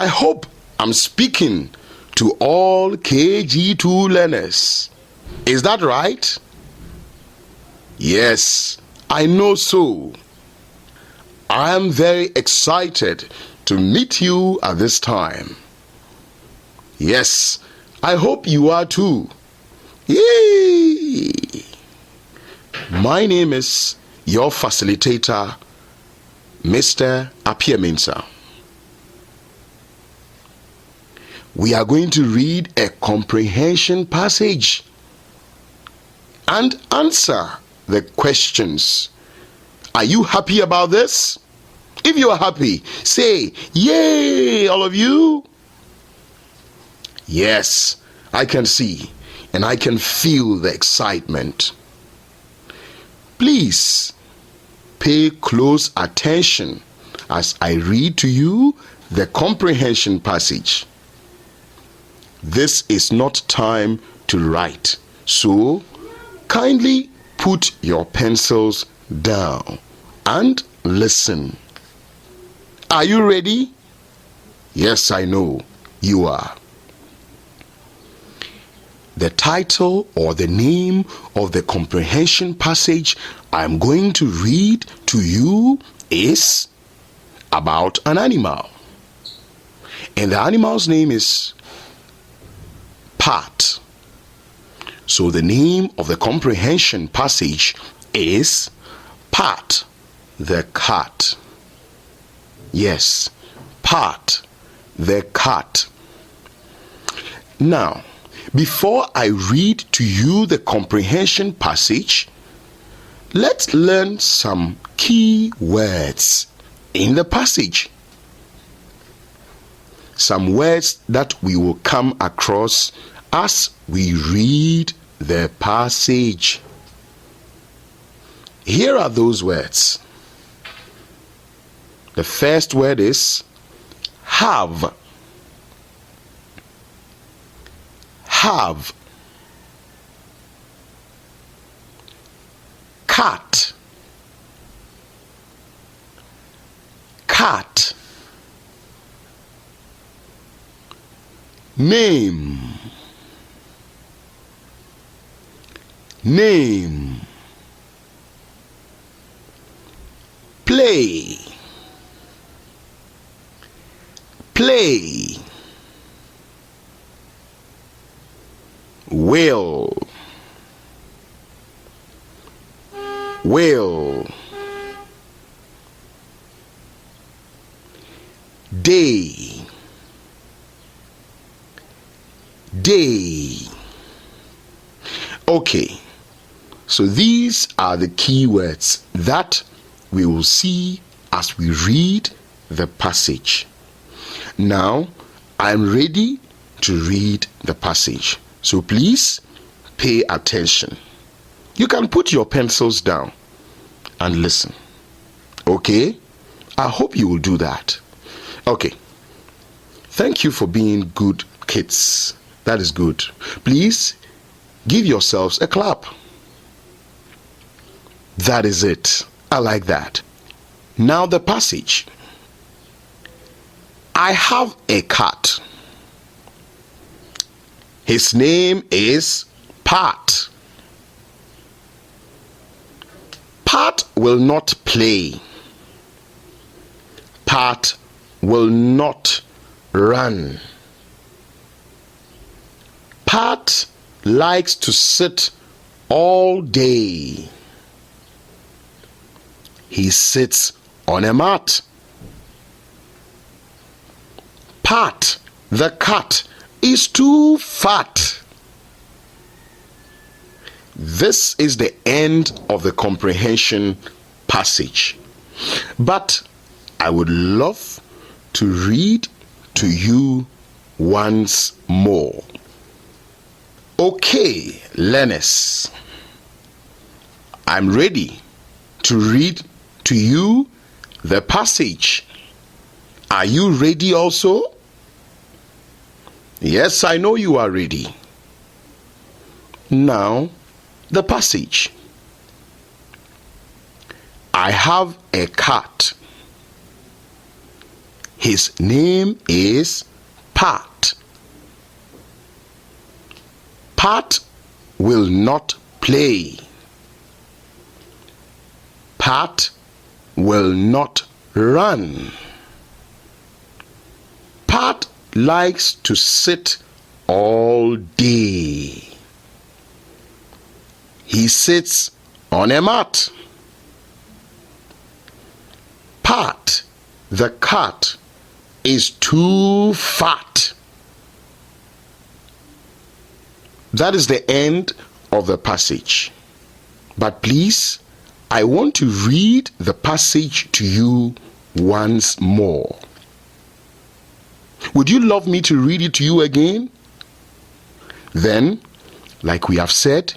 I hope I'm speaking to all KG2 learners. Is that right? Yes, I know so. I am very excited to meet you at this time. Yes, I hope you are too. Yay! My name is your facilitator, Mr. Apiaminsa. We are going to read a comprehension passage and answer the questions. Are you happy about this? If you are happy, say, yay, all of you. Yes, I can see and I can feel the excitement. Please pay close attention as I read to you the comprehension passage. This is not time to write, so kindly put your pencils down and listen. Are you ready? Yes, I know you are. The title or the name of the comprehension passage I'm going to read to you is about an animal. And the animal's name is Pat. So the name of the comprehension passage is Pat the cat. Yes, Pat the cat. Now, before I read to you the comprehension passage, let's learn some key words in the passage. Some words that we will come across as we read the passage. Here are those words. The first word is have. Have. Cat. Cat. Name. Name. Play. Play. Will. Will. Day. Day. Okay, so these are the key words that we will see as we read the passage. Now, I'm ready to read the passage. So please pay attention. You can put your pencils down and listen. Okay? I hope you will do that. Okay. Thank you for being good kids. That is good. Please give yourselves a clap. That is it. I like that. Now the passage. I have a cat. His name is Pat. Pat will not play. Pat will not run. Pat likes to sit all day. He sits on a mat. Pat, the cat, is too fat. This is the end of the comprehension passage. But I would love to read to you once more. Okay, learners, I'm ready to read to you the passage. Are you ready also? Yes, I know you are ready. Now, the passage. I have a cat. His name is Pat. Pat will not play. Pat will not run. Pat likes to sit all day. He sits on a mat. Pat, the cat, is too fat. That is the end of the passage. But please, I want to read the passage to you once more. Would you love me to read it to you again? Then, like we have said,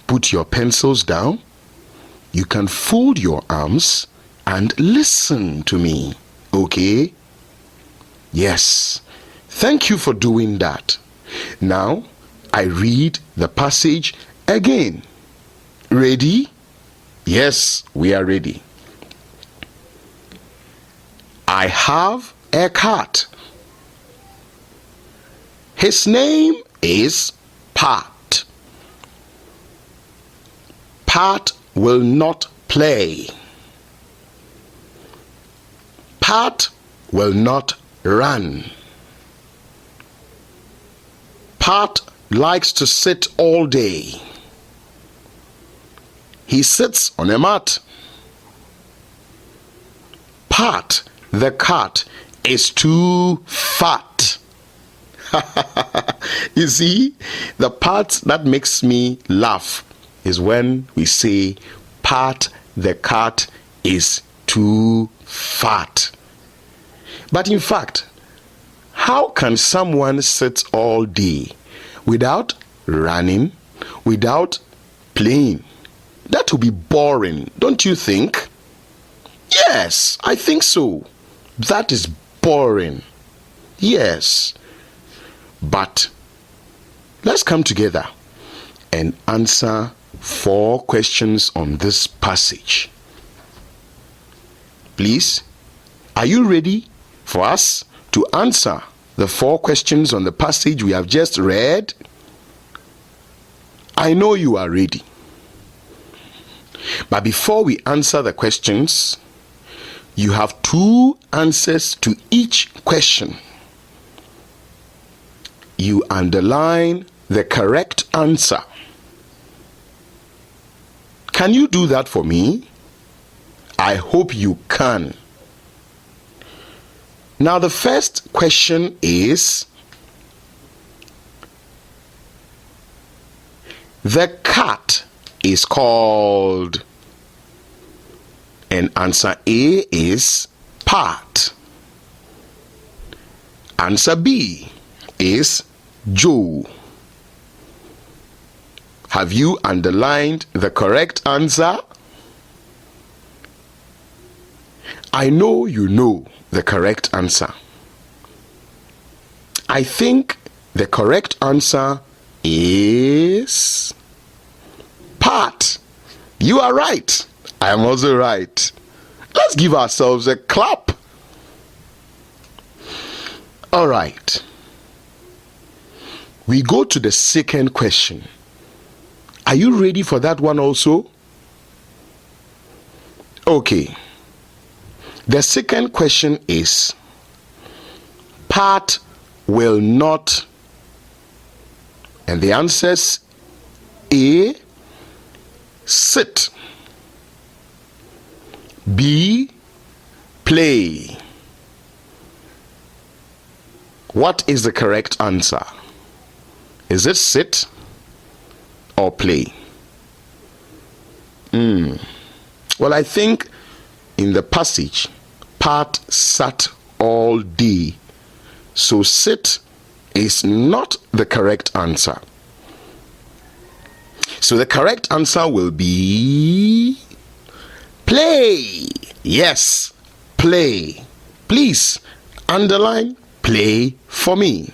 put your pencils down. You can fold your arms and listen to me, okay? Yes, thank you for doing that. Now, I read the passage again. Ready? Yes, we are ready. I have a cat. His name is Pat. Pat will not play. Pat will not run. Pat likes to sit all day. He sits on a mat. Pat, the cat, is too fat. You see, the part that makes me laugh is when we say Pat, the cat, is too fat. But in fact, how can someone sit all day without running, without playing? That would be boring, don't you think? Yes, I think so. That is boring. Yes. But let's come together and answer 4 questions on this passage. Please, are you ready for us to answer the 4 questions on the passage we have just read? I know you are ready. But before we answer the questions, you have 2 answers to each question. You underline the correct answer. Can you do that for me? I hope you can. Now the first question is, the cat is called, and answer A is Pat. Answer B is Joe. Have you underlined the correct answer? I know you know the correct answer. I think the correct answer is Pat. You are right. I am also right. Let's give ourselves a clap. All right. We go to the second question. Are you ready for that one also? Okay. The second question is, Pat will not, and the answers A, sit, B, play. What is the correct answer? Is it sit or play? Well, I think in the passage, Pat sat all day. So sit is not the correct answer. So the correct answer will be play. Yes, play. Please underline play for me.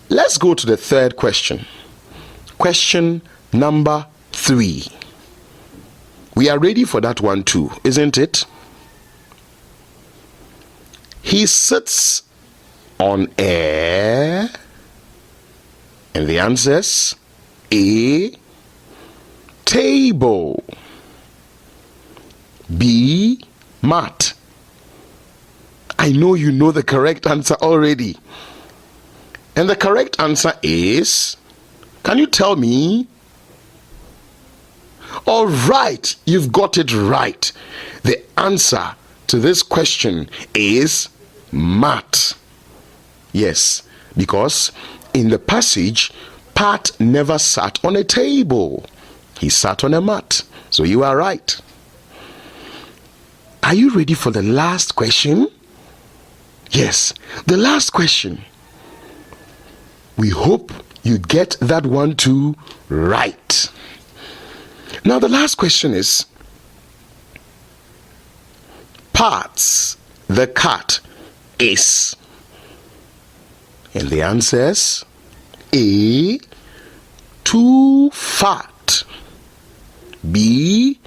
Let's go to the third question. Question number 3. We are ready for that one too, isn't it? He sits on a, and the answers: A, table, B, mat. I know you know the correct answer already. And the correct answer is, can you tell me? All right, you've got it right. The answer to this question is mat. Yes, because in the passage, Pat never sat on a table. He sat on a mat. So you are right. Are you ready for the last question? Yes, the last question. We hope you get that one too right. Now the last question is, Pat the cat is, and the answers: A, too fat, B,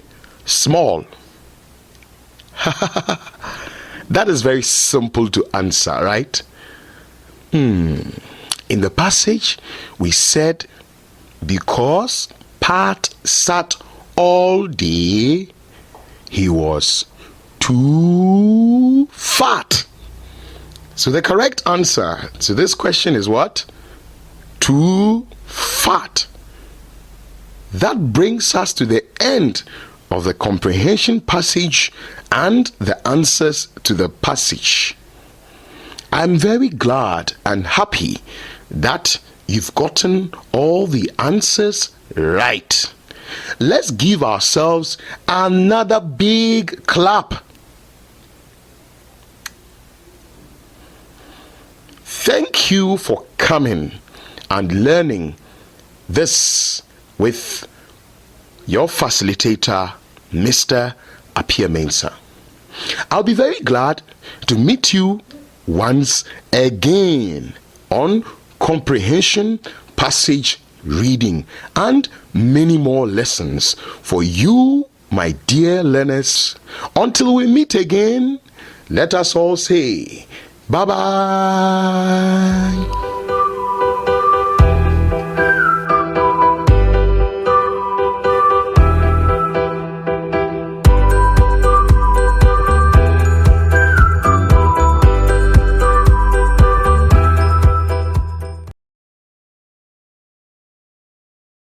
small. That is very simple to answer, right? In the passage, we said, because Pat sat all day, he was too fat. So the correct answer to this question is what? Too fat. That brings us to the end of the comprehension passage and the answers to the passage. I'm very glad and happy that you've gotten all the answers right. Let's give ourselves another big clap. Thank you for coming and learning this with your facilitator, Mr. Apia Mensah. I'll be very glad to meet you once again on comprehension, passage reading, and many more lessons for you, my dear learners. Until we meet again, let us all say bye-bye.